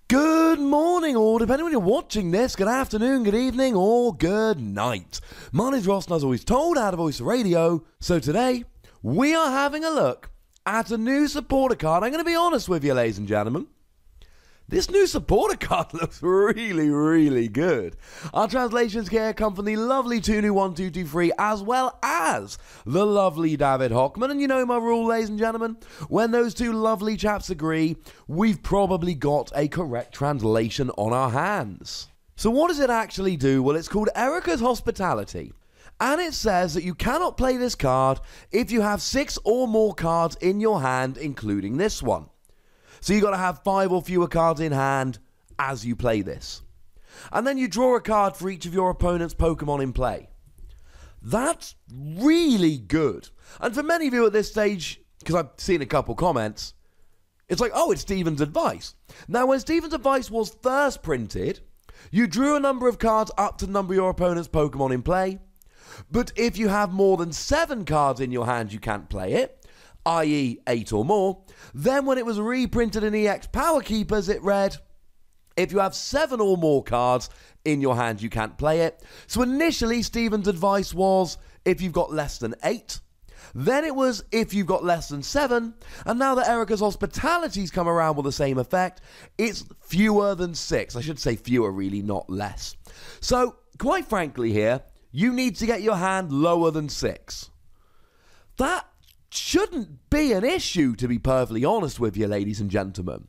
Good morning, or depending when you're watching this, good afternoon, good evening, or good night. My name's Ross, and as always told, out of Voice Radio. So today, we are having a look at a new supporter card. I'm going to be honest with you, ladies and gentlemen. This new supporter card looks really good. Our translations here come from the lovely Tunu1223 as well as the lovely David Hockman. And you know my rule, ladies and gentlemen. When those two lovely chaps agree, we've probably got a correct translation on our hands. So what does it actually do? Well, it's called Erica's Hospitality. And it says that you cannot play this card if you have 6 or more cards in your hand, including this one. So you've got to have 5 or fewer cards in hand as you play this. And then you draw a card for each of your opponent's Pokemon in play. That's really good. And for many of you at this stage, because I've seen a couple comments, it's like, oh, it's Steven's advice. Now, when Steven's advice was first printed, you drew a number of cards up to the number of your opponent's Pokemon in play. But if you have more than 7 cards in your hand, you can't play it. I.e. 8 or more. Then when it was reprinted in EX Power Keepers, it read, if you have 7 or more cards in your hand, you can't play it. So initially, Steven's advice was if you've got less than 8. Then it was if you've got less than 7. And now that Erica's Hospitality's come around with the same effect, it's fewer than 6. I should say fewer, really, not less. So, quite frankly here, you need to get your hand lower than 6. That shouldn't be an issue, to be perfectly honest with you, ladies and gentlemen.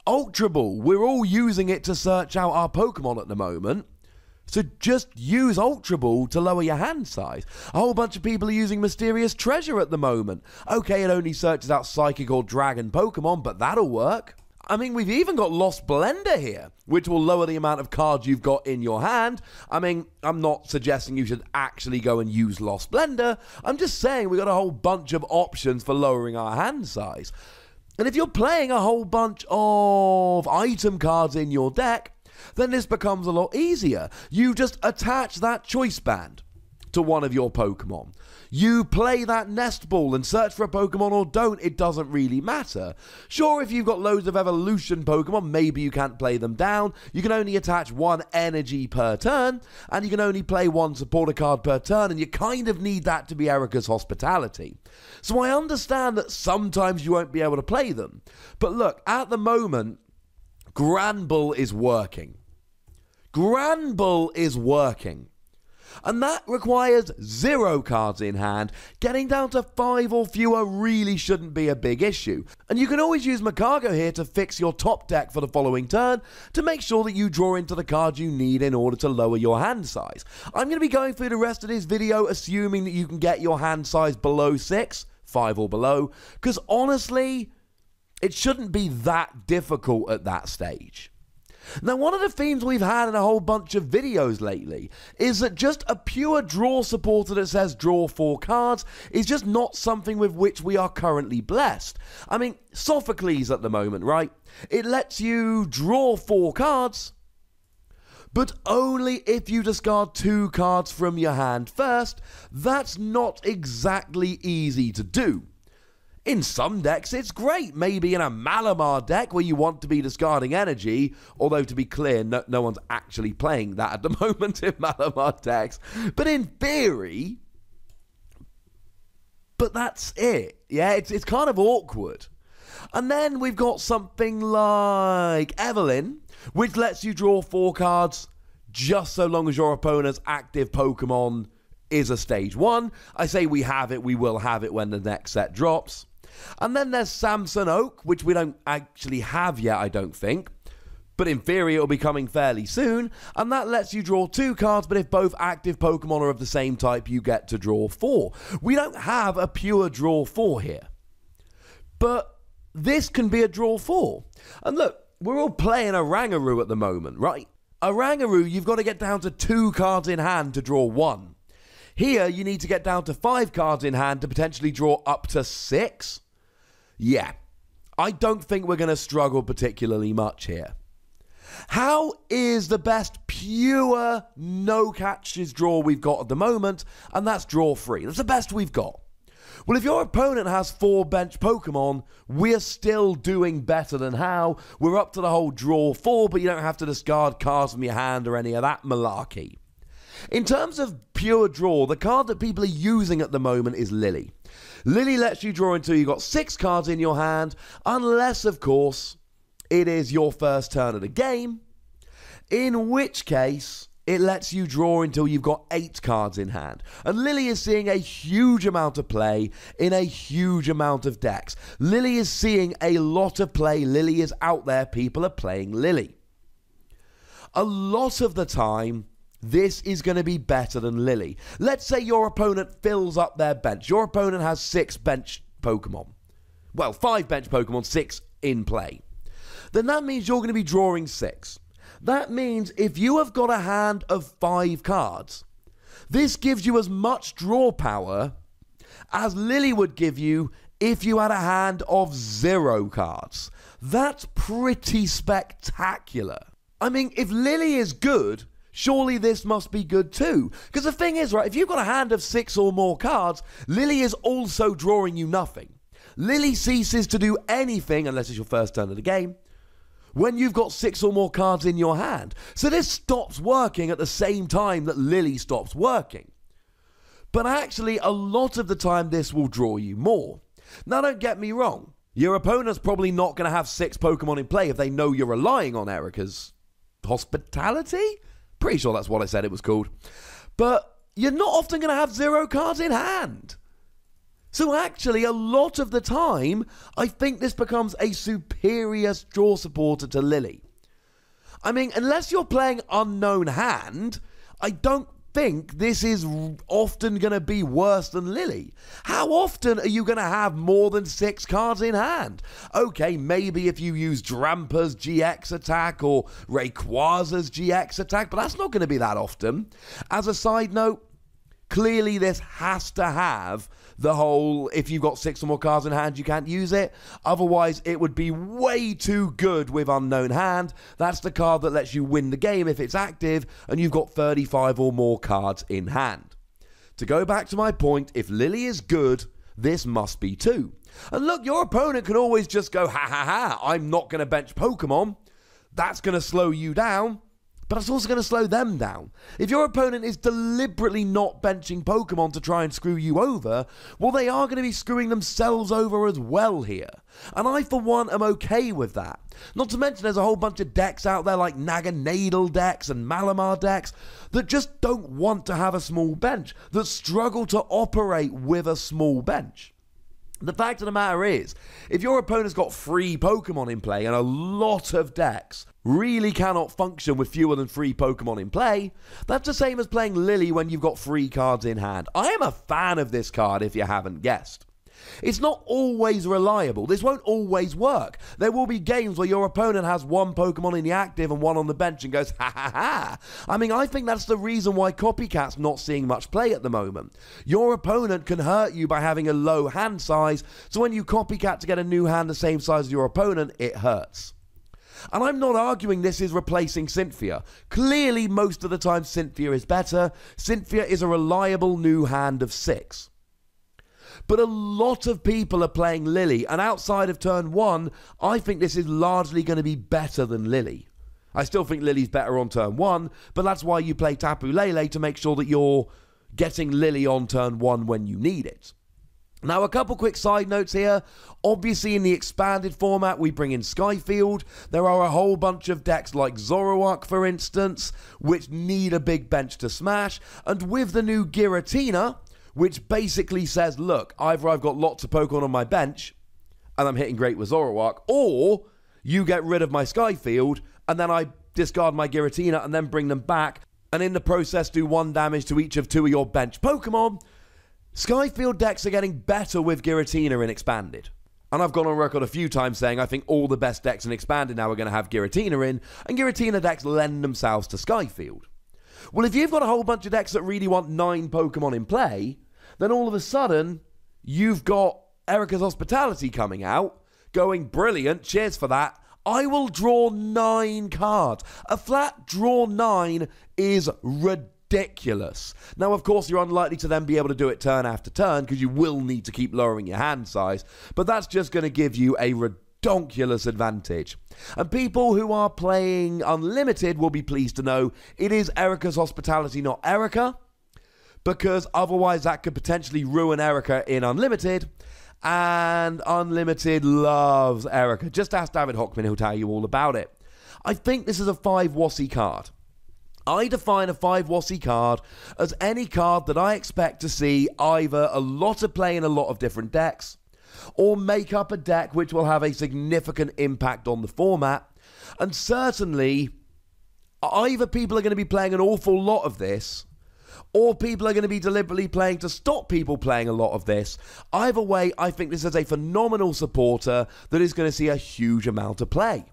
Ultra Ball, we're all using it to search out our Pokemon at the moment. So just use Ultra Ball to lower your hand size. A whole bunch of people are using Mysterious Treasure at the moment. Okay, it only searches out Psychic or Dragon Pokemon, but that'll work. I mean, we've even got Lost Blender here, which will lower the amount of cards you've got in your hand. I mean, I'm not suggesting you should actually go and use Lost Blender. I'm just saying we've got a whole bunch of options for lowering our hand size. And if you're playing a whole bunch of item cards in your deck, then this becomes a lot easier. You just attach that choice band to one of your Pokemon. You play that nest ball and search for a Pokemon or don't, it doesn't really matter. Sure, if you've got loads of evolution Pokemon, maybe you can't play them down. You can only attach 1 energy per turn, and you can only play 1 supporter card per turn, and you kind of need that to be Erica's Hospitality. So I understand that sometimes you won't be able to play them. But look, at the moment, Granbull is working. Granbull is working. And that requires 0 cards in hand. Getting down to 5 or fewer really shouldn't be a big issue. And you can always use Magcargo here to fix your top deck for the following turn to make sure that you draw into the cards you need in order to lower your hand size. I'm going to be going through the rest of this video assuming that you can get your hand size below 6, 5 or below, because honestly, it shouldn't be that difficult at that stage. Now, one of the themes we've had in a whole bunch of videos lately is that just a pure draw supporter that says draw 4 cards is just not something with which we are currently blessed. I mean, Sophocles at the moment, right? It lets you draw 4 cards, but only if you discard 2 cards from your hand first. That's not exactly easy to do. In some decks, it's great. Maybe in a Malamar deck where you want to be discarding energy, although to be clear, no one's actually playing that at the moment in Malamar decks. But in theory, but that's it. Yeah, it's kind of awkward. And then we've got something like Evelyn, which lets you draw 4 cards just so long as your opponent's active Pokemon is a stage 1. I say we have it, we will have it when the next set drops. And then there's Samson Oak, which we don't actually have yet, I don't think. But in theory, it'll be coming fairly soon. And that lets you draw 2 cards, but if both active Pokemon are of the same type, you get to draw 4. We don't have a pure draw 4 here. But this can be a draw 4. And look, we're all playing Oranguru at the moment, right? Oranguru, you've got to get down to 2 cards in hand to draw 1. Here, you need to get down to 5 cards in hand to potentially draw up to 6. Yeah, I don't think we're going to struggle particularly much here. How is the best pure no catches draw we've got at the moment? And that's draw 3. That's the best we've got. Well, if your opponent has 4 bench Pokemon, we're still doing better than how. We're up to the whole draw 4, but you don't have to discard cards from your hand or any of that malarkey. In terms of pure draw, the card that people are using at the moment is Lily. Lily lets you draw until you've got 6 cards in your hand, unless, of course, it is your first turn of the game, in which case it lets you draw until you've got 8 cards in hand. And Lily is seeing a huge amount of play in a huge amount of decks. Lily is seeing a lot of play. Lily is out there. People are playing Lily. A lot of the time, this is going to be better than Lily. Let's say your opponent fills up their bench. Your opponent has 6 bench Pokemon. Well, 5 bench Pokemon, 6 in play. Then that means you're going to be drawing 6. That means if you have got a hand of 5 cards, this gives you as much draw power as Lily would give you if you had a hand of 0 cards. That's pretty spectacular. I mean, if Lily is good, surely this must be good too. Because the thing is, right, if you've got a hand of 6 or more cards, Lily is also drawing you nothing. Lily ceases to do anything, unless it's your first turn of the game, when you've got 6 or more cards in your hand. So this stops working at the same time that Lily stops working. But actually, a lot of the time, this will draw you more. Now, don't get me wrong. Your opponent's probably not going to have 6 Pokemon in play if they know you're relying on Erica's hospitality? Pretty sure that's what I said it was called. But you're not often going to have 0 cards in hand. So actually, a lot of the time, I think this becomes a superior draw supporter to Lily. I mean, unless you're playing Unknown Hand, I don't think this is often going to be worse than Lily. How often are you going to have more than 6 cards in hand? Okay, maybe if you use Drampa's GX attack or Rayquaza's GX attack, but that's not going to be that often. As a side note, clearly this has to have the whole, if you've got 6 or more cards in hand, you can't use it. Otherwise, it would be way too good with Unknown Hand. That's the card that lets you win the game if it's active, and you've got 35 or more cards in hand. To go back to my point, if Lily is good, this must be too. And look, your opponent can always just go, ha ha ha, I'm not going to bench Pokemon. That's going to slow you down. But it's also going to slow them down. If your opponent is deliberately not benching Pokemon to try and screw you over, well, they are going to be screwing themselves over as well here. And I, for one, am okay with that. Not to mention there's a whole bunch of decks out there like Naganadel decks and Malamar decks that just don't want to have a small bench, that struggle to operate with a small bench. The fact of the matter is, if your opponent's got 3 Pokemon in play and a lot of decks really cannot function with fewer than 3 Pokemon in play, that's the same as playing Lily when you've got 3 cards in hand. I am a fan of this card if you haven't guessed. It's not always reliable. This won't always work. There will be games where your opponent has 1 Pokemon in the active and 1 on the bench and goes, ha ha ha. I mean, I think that's the reason why Copycat's not seeing much play at the moment. Your opponent can hurt you by having a low hand size, so when you Copycat to get a new hand the same size as your opponent, it hurts. And I'm not arguing this is replacing Cynthia. Clearly, most of the time, Cynthia is better. Cynthia is a reliable new hand of 6. But a lot of people are playing Lily, and outside of turn 1, I think this is largely going to be better than Lily. I still think Lily's better on turn 1, but that's why you play Tapu Lele to make sure that you're getting Lily on turn 1 when you need it. Now, a couple quick side notes here. Obviously, in the expanded format, we bring in Skyfield. There are a whole bunch of decks like Zoroark, for instance, which need a big bench to smash. And with the new Giratina, which basically says, look, either I've got lots of Pokemon on my bench, and I'm hitting great with Zoroark, or you get rid of my Skyfield, and then I discard my Giratina and then bring them back, and in the process do 1 damage to each of 2 of your bench Pokemon. Skyfield decks are getting better with Giratina in Expanded. And I've gone on record a few times saying I think all the best decks in Expanded now are going to have Giratina in, and Giratina decks lend themselves to Skyfield. Well, if you've got a whole bunch of decks that really want 9 Pokemon in play, then all of a sudden, you've got Erica's Hospitality coming out, going, brilliant, cheers for that. I will draw 9 cards. A flat draw 9 is ridiculous. ridiculous. Now, of course, you're unlikely to then be able to do it turn after turn because you will need to keep lowering your hand size, but that's just going to give you a redonkulous advantage. And people who are playing Unlimited will be pleased to know it is Erica's hospitality, not Erica, because otherwise that could potentially ruin Erica in Unlimited, and Unlimited loves Erica. Just ask David Hockman, he'll tell you all about it. I think this is a 5 WOSSy card. I define a 5 WOSSy card as any card that I expect to see either a lot of play in a lot of different decks, or make up a deck which will have a significant impact on the format. And certainly, either people are going to be playing an awful lot of this, or people are going to be deliberately playing to stop people playing a lot of this. Either way, I think this is a phenomenal supporter that is going to see a huge amount of play.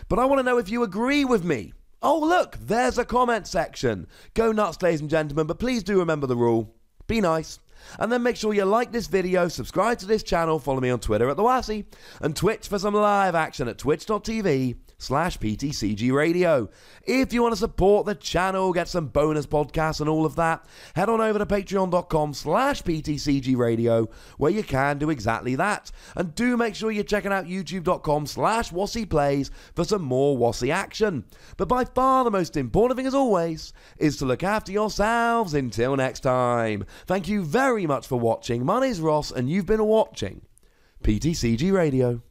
But I want to know if you agree with me. Oh, look, there's a comment section. Go nuts, ladies and gentlemen, but please do remember the rule. Be nice. And then make sure you like this video, subscribe to this channel, follow me on Twitter at The Wossy, and Twitch for some live action at twitch.tv/PTCG Radio. If you want to support the channel, get some bonus podcasts and all of that, head on over to patreon.com/PTCG Radio, where you can do exactly that. And do make sure you're checking out youtube.com/Wossy Plays for some more Wossy action. But by far the most important thing, as always, is to look after yourselves until next time. Thank you very much for watching. My name's Ross, and you've been watching PTCG Radio.